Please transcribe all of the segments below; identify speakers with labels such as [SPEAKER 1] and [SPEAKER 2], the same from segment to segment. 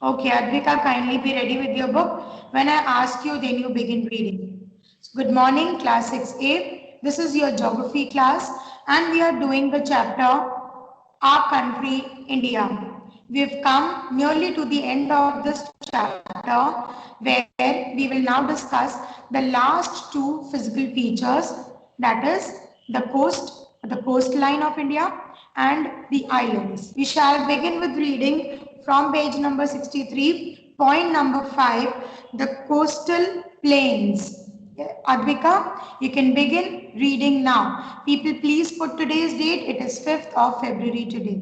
[SPEAKER 1] Okay, Advika, kindly be ready with your book. When I ask you, then you begin reading. So, good morning, class 6A. This is your geography class, and we are doing the chapter Our Country, India. We've come nearly to the end of this chapter where we will now discuss the last two physical features, that is the coastline of India and the islands. We shall begin with reading from page number 63, point number 5, the coastal plains. Advika, you can begin reading now. People, please put today's date. It is 5th of February today.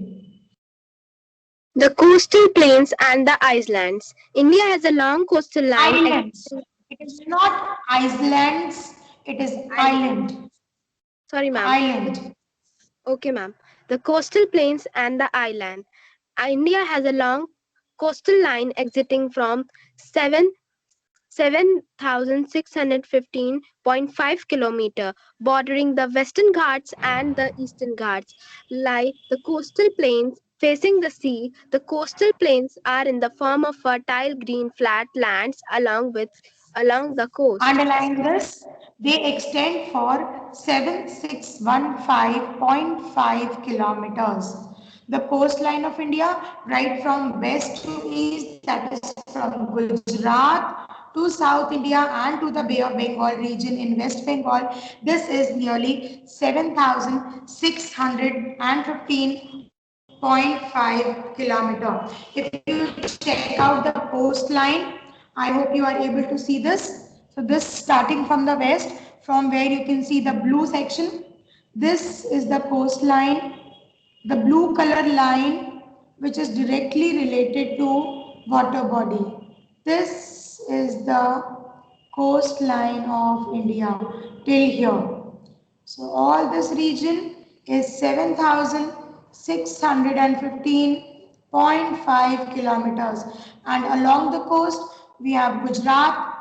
[SPEAKER 2] The coastal plains and the islands. India has a long coastal line.
[SPEAKER 1] Islands. It is not islands. It is island.
[SPEAKER 2] Sorry, ma'am.
[SPEAKER 1] Island.
[SPEAKER 2] Okay, ma'am. The coastal plains and the island. India has a long coastal line exiting from 7,615.5 kilometer, bordering the Western Ghats and the Eastern Ghats, lie the coastal plains facing the sea. The coastal plains are in the form of fertile green flat lands along the coast.
[SPEAKER 1] Underline this. They extend for 7615.5 kilometers. The coastline of India, right from west to east, that is from Gujarat to South India and to the Bay of Bengal region in West Bengal, this is nearly 7,615.5 kilometers. If you check out the coastline, I hope you are able to see this. So this starting from the west, from where you can see the blue section, this is the coastline, the blue color line, which is directly related to water body. This is the coastline of India till here. So all this region is 7,615.5 kilometers, and along the coast we have Gujarat,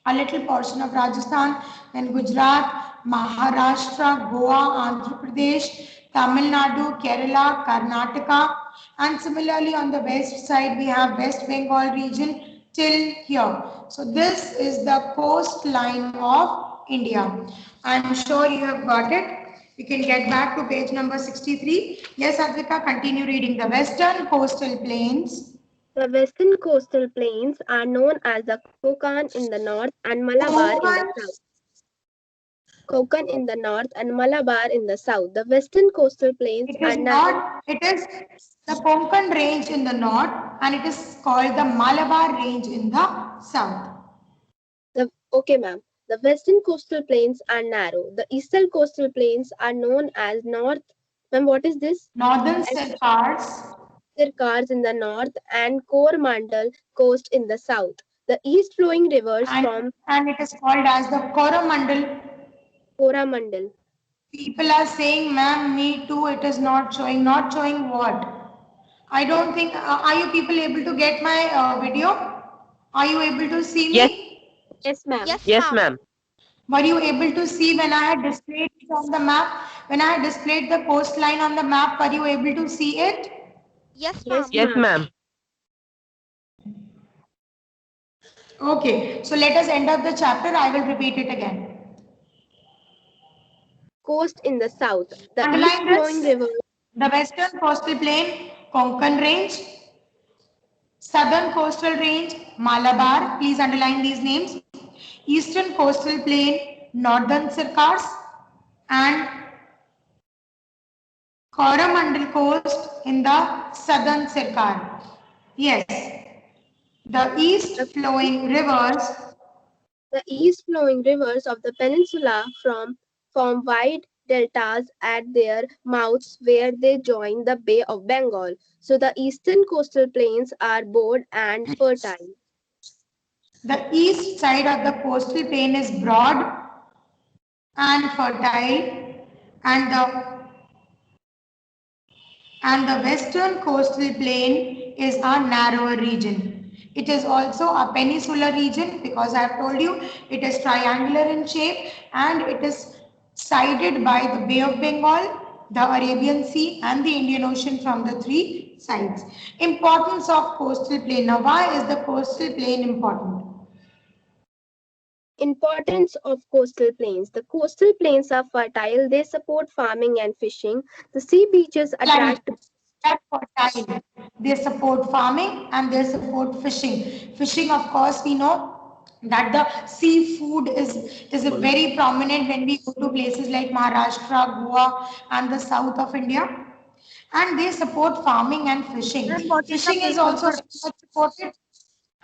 [SPEAKER 1] a little portion of Rajasthan, then Gujarat, Maharashtra, Goa, Andhra Pradesh, Tamil Nadu, Kerala, Karnataka, and similarly on the west side we have West Bengal region till here. So this is the coastline of India. I am sure you have got it. You can get back to page number 63. Yes, Advika, continue reading. The western coastal plains.
[SPEAKER 2] The western coastal plains are known as the Konkan in the north and Malabar in the south. Konkan in the north and Malabar in the south. The western coastal plains are
[SPEAKER 1] it is the Konkan range in the north and it is called the Malabar range in the south.
[SPEAKER 2] Okay, ma'am. The western coastal plains are narrow. The eastern coastal plains are known as north. Ma'am, what is this?
[SPEAKER 1] Northern Sircars.
[SPEAKER 2] Sircars in the north and Coromandel coast in the south. The east flowing rivers
[SPEAKER 1] and it is called as the
[SPEAKER 2] Coromandel.
[SPEAKER 1] People are saying, ma'am, me too, it is not showing. Not showing what? I don't think, are you people able to get my video? Are you able to see me?
[SPEAKER 2] Yes, ma'am.
[SPEAKER 3] Yes, ma'am.
[SPEAKER 1] Were you able to see when I had displayed it on the map? When I had displayed the coastline on the map, were you able to see it?
[SPEAKER 3] Yes, ma'am.
[SPEAKER 1] Okay, so let us end up the chapter. I will repeat it again.
[SPEAKER 2] Coast in the south. The
[SPEAKER 1] Underline
[SPEAKER 2] east flowing
[SPEAKER 1] this.
[SPEAKER 2] river.
[SPEAKER 1] The western coastal plain, Konkan range. Southern coastal range, Malabar. Please underline these names. Eastern coastal plain, Northern Sircars. And Coromandel coast in the Southern Sircar. Yes. The east flowing rivers.
[SPEAKER 2] The east flowing rivers of the peninsula form wide deltas at their mouths where they join the Bay of Bengal. So the eastern coastal plains are broad and fertile.
[SPEAKER 1] The east side of the coastal plain is broad and fertile, and the western coastal plain is a narrower region. It is also a peninsular region because I have told you it is triangular in shape and it is sided by the Bay of Bengal, the Arabian Sea and the Indian Ocean from the three sides. Importance of coastal plain. Now, why is the coastal plain important?
[SPEAKER 2] Importance of coastal plains. The coastal plains are fertile. They support farming and fishing. The sea beaches
[SPEAKER 1] Climate.
[SPEAKER 2] attract.
[SPEAKER 1] They are fertile. They support farming and they support fishing. Fishing, of course, we know that the seafood is a very prominent when we go to places like Maharashtra, Goa, and the south of India. And they support farming and fishing.
[SPEAKER 2] Ma'am, what is the
[SPEAKER 1] Fishing is
[SPEAKER 2] page
[SPEAKER 1] also
[SPEAKER 2] number?
[SPEAKER 1] very much supported,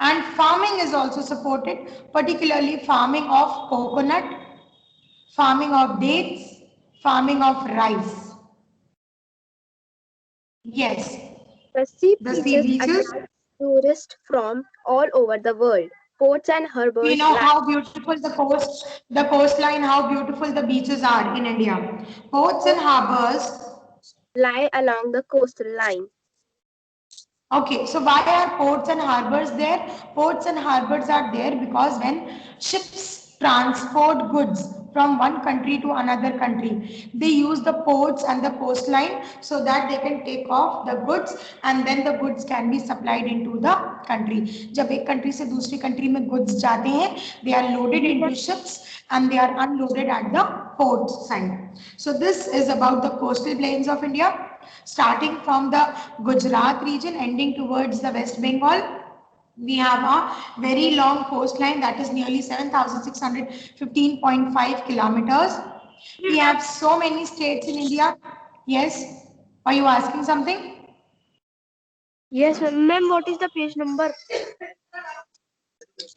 [SPEAKER 1] and farming is also supported, particularly farming of coconut, farming of dates, farming of rice. Yes,
[SPEAKER 2] The sea
[SPEAKER 1] the sea
[SPEAKER 2] beaches
[SPEAKER 1] beaches.
[SPEAKER 2] attract tourists from all over the world. Ports and
[SPEAKER 1] We
[SPEAKER 2] harbors
[SPEAKER 1] know how beautiful the coastline, how beautiful the beaches are in India. Ports and harbors.
[SPEAKER 2] lie along the coastal line.
[SPEAKER 1] Okay, so why are ports and harbors there? Ports and harbors are there because when ships transport goods from one country to another country, they use the ports and the coastline so that they can take off the goods and then the goods can be supplied into the country. जब एक country से दूसरी country में goods जाते हैं, they are loaded into ships and they are unloaded at the port side. So this is about the coastal plains of India, starting from the Gujarat region ending towards the West Bengal. We have a very long coastline that is nearly 7,615.5 kilometers. We have so many states in India. Yes, are you asking something?
[SPEAKER 2] Yes, ma'am. What is the page number?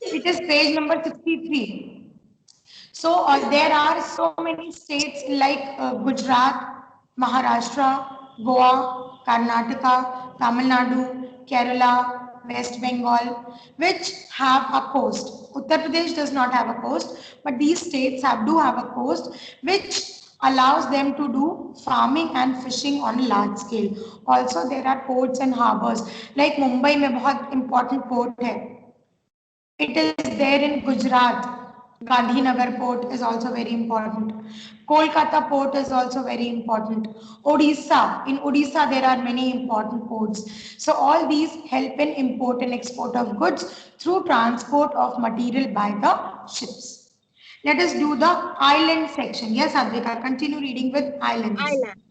[SPEAKER 1] It is page number 63. So there are so many states like Gujarat, Maharashtra, Goa, Karnataka, Tamil Nadu, Kerala, West Bengal, which have a coast. Uttar Pradesh does not have a coast, but these states do have a coast, which allows them to do farming and fishing on a large scale. Also, there are ports and harbors. Like Mumbai में बहुत important port है. It is there in Gujarat. Gandhinagar port is also very important. Kolkata port is also very important. Odisha, in Odisha there are many important ports. So all these help in import and export of goods through transport of material by the ships. Let us do the island section. Yes, Advika, continue reading with islands.
[SPEAKER 2] Island.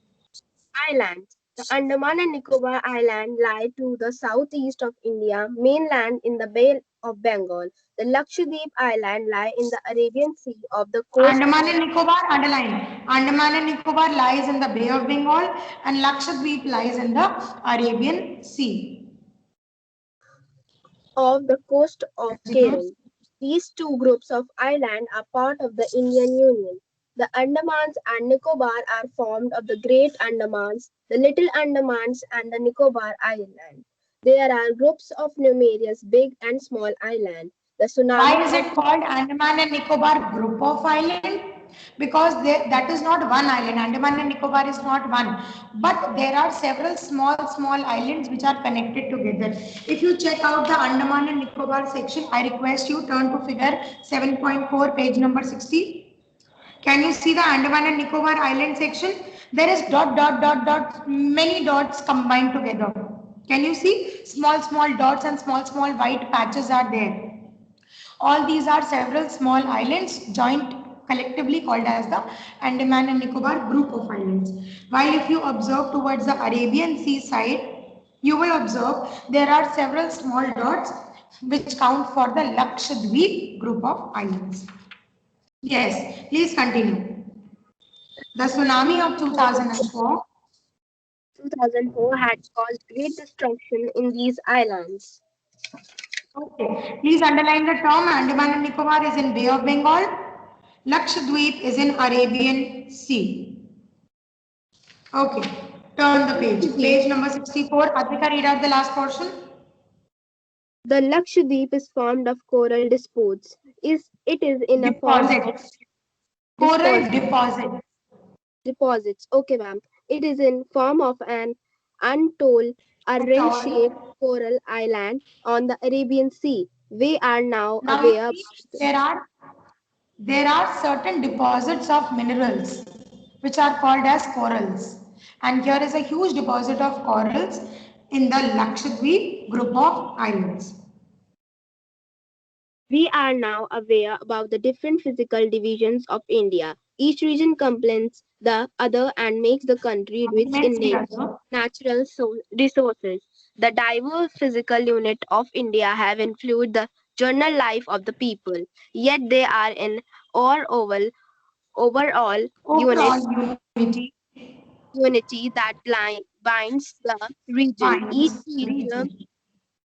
[SPEAKER 2] Islands. The Andaman and Nicobar Island lie to the southeast of India, mainland in the Bay of Bengal. The Lakshadweep Island lie in the Arabian Sea of the coast
[SPEAKER 1] Andaman and Nicobar, underline. Andaman and Nicobar lies in the Bay of Bengal and Lakshadweep lies in the Arabian Sea.
[SPEAKER 2] of the coast of Kerala. These two groups of islands are part of the Indian Union. The Andamans and Nicobar are formed of the Great Andamans, the Little Andamans, and the Nicobar Island. There are groups of numerous big and small islands. The
[SPEAKER 1] Why
[SPEAKER 2] tsunami
[SPEAKER 1] is
[SPEAKER 2] of
[SPEAKER 1] it called Andaman and Nicobar group of island? Because that is not one island. Andaman and Nicobar is not one. But there are several small islands which are connected together. If you check out the Andaman and Nicobar section, I request you turn to figure 7.4, page number 60. Can you see the Andaman and Nicobar island section? There is many dots combined together. Can you see? Small dots and small white patches are there. All these are several small islands joined collectively called as the Andaman and Nicobar group of islands. While if you observe towards the Arabian Sea side, you will observe there are several small dots which count for the Lakshadweep group of islands. Yes, please continue. The tsunami of 2004.
[SPEAKER 2] 2004 had caused great destruction in these islands.
[SPEAKER 1] Okay, please underline the term. Andaman and Nicobar is in Bay of Bengal. Lakshadweep is in Arabian Sea. Okay, turn the page. Page number 64. Advika, read out the last portion.
[SPEAKER 2] The Lakshadweep is formed of coral deposits. It is in a form of
[SPEAKER 1] Deposits. Coral deposit.
[SPEAKER 2] deposits. Okay, ma'am. It is in form of an untold, a ring-shaped coral island on the Arabian Sea. We are now
[SPEAKER 1] Now you
[SPEAKER 2] aware.
[SPEAKER 1] see, there are certain deposits of minerals which are called as corals. And here is a huge deposit of corals. in the Lakshadweep group of islands.
[SPEAKER 2] We are now aware about the different physical divisions of India. Each region complements the other and makes the country rich in
[SPEAKER 1] Complements the other.
[SPEAKER 2] natural resources. The diverse physical unit of India have influenced the general life of the people, yet they are in or overall
[SPEAKER 1] Overall
[SPEAKER 2] unity that binds the region.
[SPEAKER 1] binds region.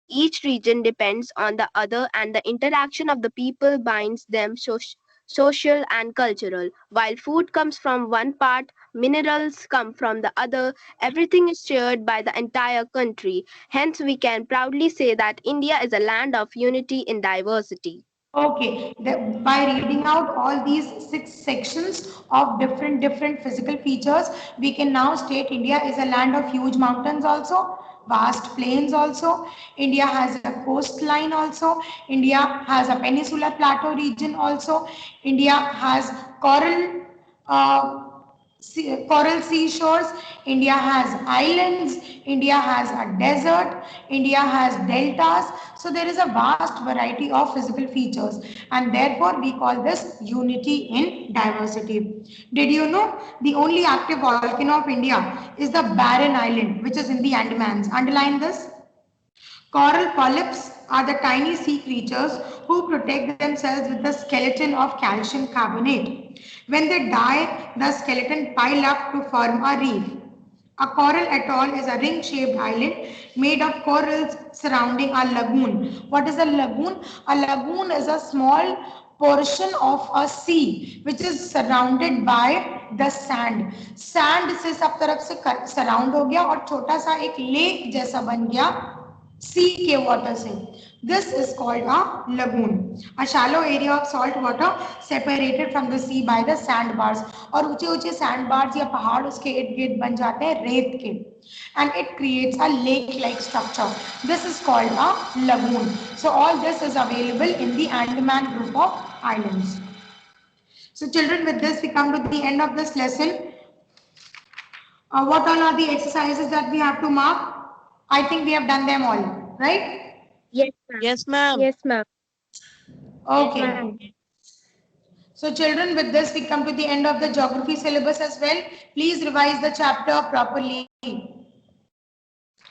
[SPEAKER 2] Each region depends on the other, and the interaction of the people binds them social and cultural. While food comes from one part, minerals come from the other, everything is shared by the entire country. Hence, we can proudly say that India is a land of unity in diversity.
[SPEAKER 1] Okay, by reading out all these 6 sections of different physical features, we can now state India is a land of huge mountains also, vast plains also. India has a coastline also. India has a peninsular plateau region also. India has uh, coral seashores. India has islands. India has a desert. India has deltas. So there is a vast variety of physical features, and therefore we call this unity in diversity. Did you know the only active volcano of India is the barren island, which is in the Andamans? Underline this. Coral polyps are the tiny sea creatures who protect themselves with the skeleton of calcium carbonate. When they die, the skeleton pile up to form a reef. A coral atoll is a ring-shaped island made of corals surrounding a lagoon. What is a lagoon? A lagoon is a small portion of a sea which is surrounded by the sand. Sand से सब तरफ से surround हो गया और छोटा सा एक lake जैसा बन गया sea के water से. This is called a lagoon. A shallow area of salt water separated from the sea by the sandbars. और ऊंचे ऊंचे sandbars या पहाड़ उसके इर्द गिर्द बन जाते हैं रेत के. And it creates a lake-like structure. This is called a lagoon. So all this is available in the Andaman group of islands. So children, with this we come to the end of this lesson. What all are the exercises that we have to mark? I think we have done them all, right?
[SPEAKER 2] Yes, ma'am.
[SPEAKER 3] Yes, ma'am.
[SPEAKER 2] Yes, ma'am.
[SPEAKER 1] Okay. So children, with this we come to the end of the geography syllabus as well. Please revise the chapter properly.